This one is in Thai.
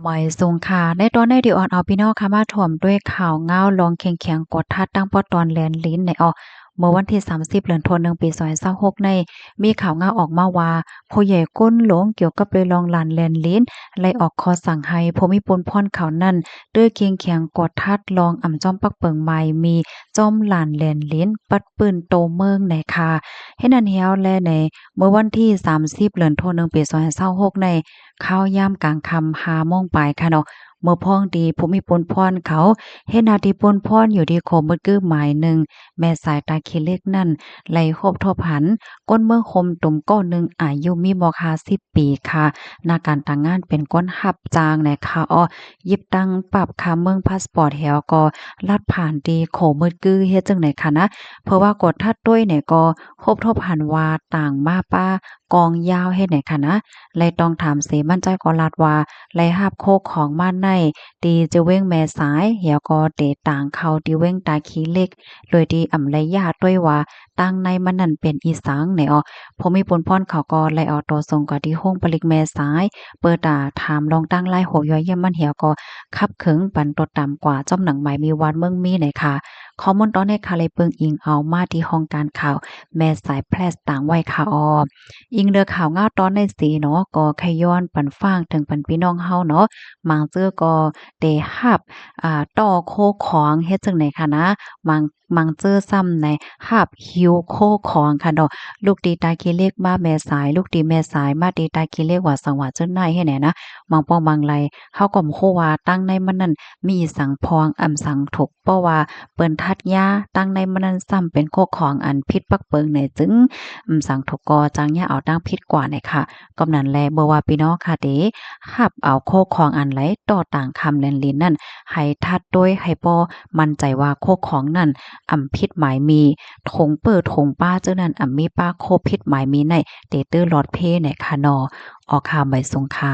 หมอยสงขลาในตอนในที่ออนเอาพี่น้องค่ะมาถ่วมด้วยข่าวเงาลองแข็งๆกดทัดตั้งปอตอนแลนลิ้นในเมื่อวันที่30เดือนธันวาคมปี2026ในมีข่าวเงาออกมาว่าผู้ใหญ่ก้นหลงเกี่ยวกับเรื่องลองลานแลนลิ้นไล่ออกคอสั่งให้ผู้มีปนพรเขานั่นด้วยเคียงเคียงกดทัดลองอ่ำจ้อมปักเปิงใหม่มีจ้อมลานแลนลิ้นปัดปืนโตเมืองในค่ะเฮ็ดนันเฮียวแลในเมื่อวันที่30เดือนธันวาคมปี2026ในข้าวยามกลางค่ำ5โมงปลายค่ะเนาะเมื่อพ้องดีผู้มีปนพรเขาเฮ็ดหน้าที่ปนพรอยู่ที่โคมมืดกึหมายหนึ่งแม่สายตาขี้เล็กนั่นไหลคบทบหันก้นเมืองคมตุ่มก้อนหนึ่งอายุมีบ่50ปีค่ะหน้าการต่างงานเป็นก้นหับจางแหน่ค่ะยิบตังปรับค่าเมืองพาสปอร์ตแหวก็ลัดผ่านดีโขมืดกึเฮ็ดจังไหนคะนะเพราะว่ากดทัดด้วยเนี่ยก็คบทบหันว่าต่างมาป้ากองยาวเฮ็ดไหนคะนะไลต้องถามเสมั่นใจก็ลาดว่าไลหับโคกของมาในตีจะเว้งแม่สายเหี่ยวก็เตต่างเข้าที่เว้งตาขี้เล็กโดยที่อำไลยาด้วยว่าตั้งในมันนั่นเป็นอีสังในผมมีปนพรเขาก็ไล่เอาตัวส่งก็ที่ห้องปลิกแม่สายเปิดถามลองตั้งไล่โหย่อยเยี่ยมมันเหี่ยวก็คับเขิงปันตดต่ำกว่าจ้อมหนังหมายมีวันเมืองมีไหนค่ะข้อมูลตอนในคาเลยเปิงอิงเอามาที่ห้องการข่าวแม่สายแพร่ต่างไว้ค่ะอิงเด้อข่าวเงาตอนในสีเนาะก็ขย้อนปันฟ้างถึงปันพี่น้องเฮาเนาะบางเจื้อก็ได้รับต่อโคของเฮ็ดจังไหนคะนะบางเจื้อซ้ำในรับหิวโคของค่ะเนาะลูกตีตาขี้เล็กมาแม่สายลูกตีแม่สายมาตีตาขี้เล็กว่าสังว่าเจิ้นนายให้แหน่นะบางป้องบางไรเฮาก็บ่ฮู้ว่าตั้งในมันนั้นมีสังพองสังถกเพราะว่าเปิ้นทัดยาตั้งในมันนั้นซ้ำเป็นโคของอันพิษปักเปิงเนี่ยจึงสังถกก็จังยาเอาตั้งพิษกว่าเนี่ยค่ะกำนั้นแลบ่ว่าพี่น้องค่ะเด้รับเอาโคของอันไหลต่อต่างคำแลนลิ้นนั่นให้ทัดโดยให้บ่มั่นใจว่าโคของนั้นพิษหมายมีถงเปิดถงป้าเจ้านั้นมีป้าโคพิษหมายมีในเตตื้อหลอดเพในค่ะเนาะออกข่าวใบสงขลา